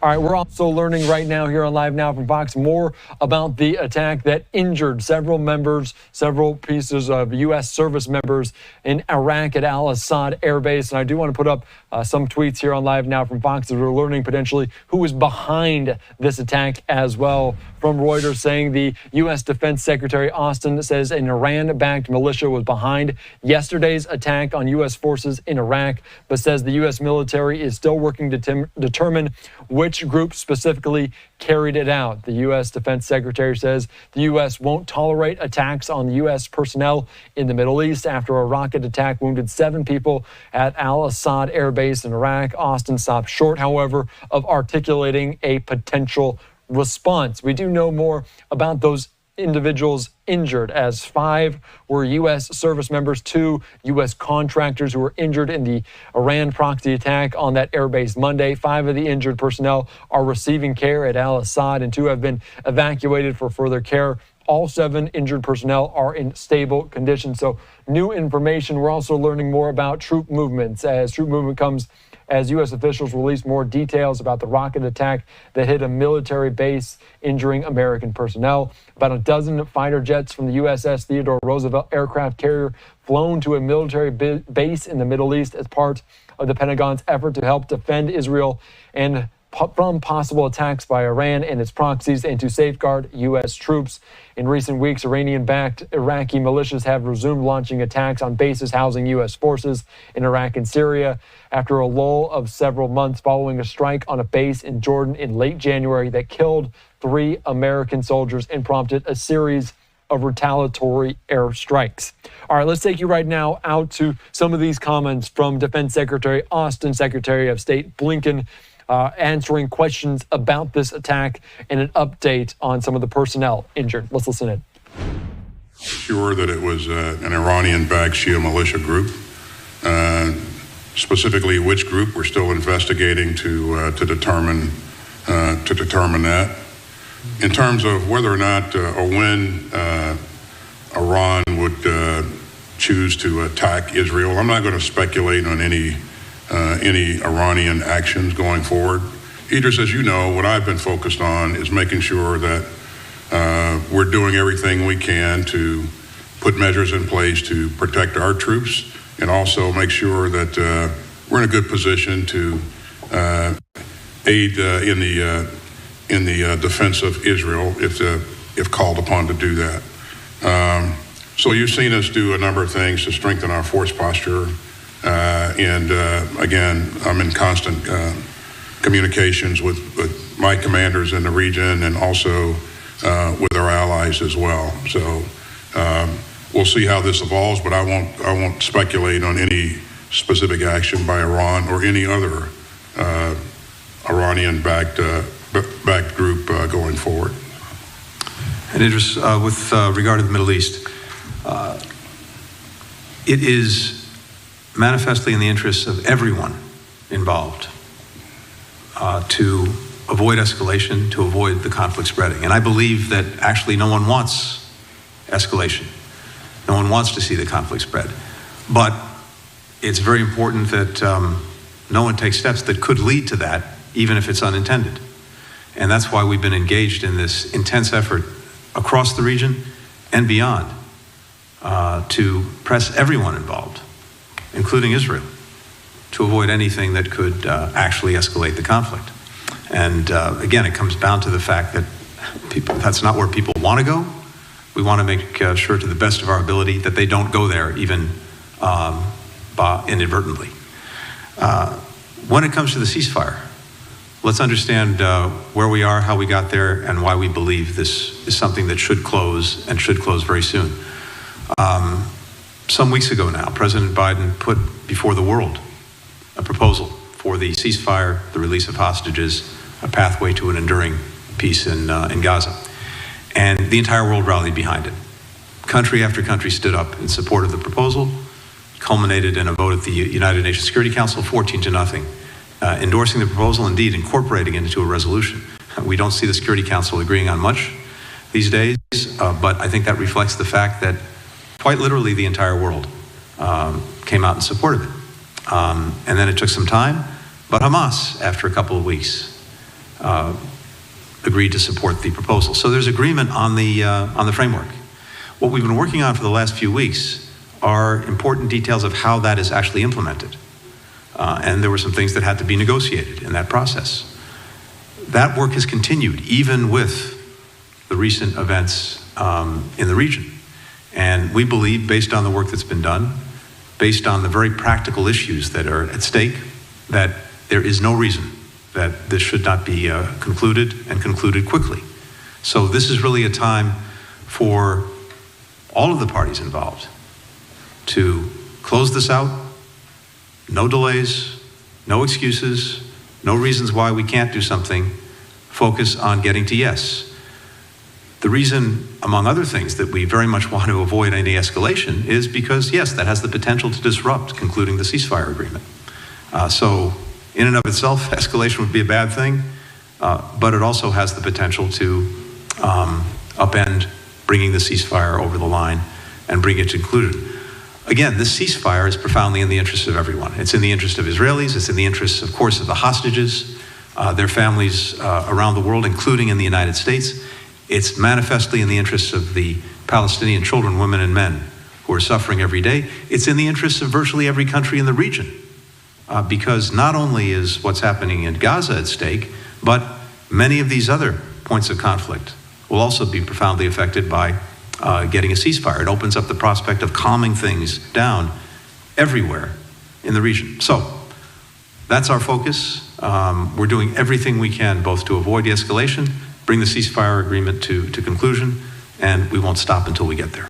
All right, we're also learning right now here on Live Now from Fox more about the attack that injured several pieces of U.S. service members in Iraq at Al-Assad Air Base. And I do want to put up some tweets here on Live Now from Fox as we're learning potentially who is behind this attack as well. From Reuters saying the U.S. Defense Secretary Austin says an Iran-backed militia was behind yesterday's attack on U.S. forces in Iraq, but says the U.S. military is still working to determine which group specifically carried it out. The U.S. Defense Secretary says the U.S. won't tolerate attacks on U.S. personnel in the Middle East after a rocket attack wounded 7 people at Al-Assad Air Base in Iraq. Austin stopped short, however, of articulating a potential response. We do know more about those individuals injured, as 5 were U.S. service members, 2 U.S. contractors who were injured in the Iran proxy attack on that airbase Monday. 5 of the injured personnel are receiving care at Al-Assad, and 2 have been evacuated for further care. All 7 injured personnel are in stable condition. So new information. We're also learning more about troop movements as troop movement comes as U.S. officials release more details about the rocket attack that hit a military base, injuring American personnel. About a dozen fighter jets from the USS Theodore Roosevelt aircraft carrier flown to a military base in the Middle East as part of the Pentagon's effort to help defend Israel and from possible attacks by Iran and its proxies and to safeguard U.S. troops. In recent weeks, Iranian-backed Iraqi militias have resumed launching attacks on bases housing U.S. forces in Iraq and Syria after a lull of several months following a strike on a base in Jordan in late January that killed 3 American soldiers and prompted a series of retaliatory airstrikes. All right, let's take you right now out to some of these comments from Defense Secretary Austin, Secretary of State Blinken, answering questions about this attack and an update on some of the personnel injured. Let's listen in. Sure that it was an Iranian-backed Shia militia group. Specifically, which group we're still investigating to determine that. In terms of whether or not or when Iran would choose to attack Israel, I'm not going to speculate on any Iranian actions going forward. Idris, as you know, what I've been focused on is making sure that we're doing everything we can to put measures in place to protect our troops and also make sure that we're in a good position to aid in the defense of Israel if called upon to do that. So you've seen us do a number of things to strengthen our force posture. Again, I'm in constant communications with my commanders in the region and also with our allies as well. So we'll see how this evolves, but I won't speculate on any specific action by Iran or any other Iranian-backed group going forward. And Idris, with regard to the Middle East, it is manifestly in the interests of everyone involved to avoid escalation, to avoid the conflict spreading. And I believe that actually no one wants escalation. No one wants to see the conflict spread. But it's very important that no one takes steps that could lead to that, even if it's unintended. And that's why we've been engaged in this intense effort across the region and beyond to press everyone involved, including Israel, to avoid anything that could actually escalate the conflict. And again, it comes down to the fact that that's not where people want to go. We want to make sure to the best of our ability that they don't go there even inadvertently. When it comes to the ceasefire, let's understand where we are, how we got there, and why we believe this is something that should close and should close very soon. Some weeks ago now, President Biden put before the world a proposal for the ceasefire, the release of hostages, a pathway to an enduring peace in Gaza. And the entire world rallied behind it. Country after country stood up in support of the proposal, culminated in a vote at the United Nations Security Council, 14-0, endorsing the proposal, indeed incorporating it into a resolution. We don't see the Security Council agreeing on much these days, but I think that reflects the fact that quite literally the entire world came out in support of it. And then it took some time, but Hamas, after a couple of weeks, agreed to support the proposal. So there's agreement on the framework. What we've been working on for the last few weeks are important details of how that is actually implemented. And there were some things that had to be negotiated in that process. That work has continued, even with the recent events in the region. And we believe, based on the work that's been done, based on the very practical issues that are at stake, that there is no reason that this should not be concluded and concluded quickly. So this is really a time for all of the parties involved to close this out. No delays, no excuses, no reasons why we can't do something. Focus on getting to yes. The reason, among other things, that we very much want to avoid any escalation is because, yes, that has the potential to disrupt concluding the ceasefire agreement. So in and of itself, escalation would be a bad thing, but it also has the potential to upend bringing the ceasefire over the line and bring it to conclusion. Again, this ceasefire is profoundly in the interest of everyone. It's in the interest of Israelis. It's in the interest, of course, of the hostages, their families around the world, including in the United States. It's manifestly in the interests of the Palestinian children, women, and men who are suffering every day. It's in the interests of virtually every country in the region, because not only is what's happening in Gaza at stake, but many of these other points of conflict will also be profoundly affected by getting a ceasefire. It opens up the prospect of calming things down everywhere in the region. So that's our focus. We're doing everything we can both to avoid de-escalation, bring the ceasefire agreement to conclusion, and we won't stop until we get there.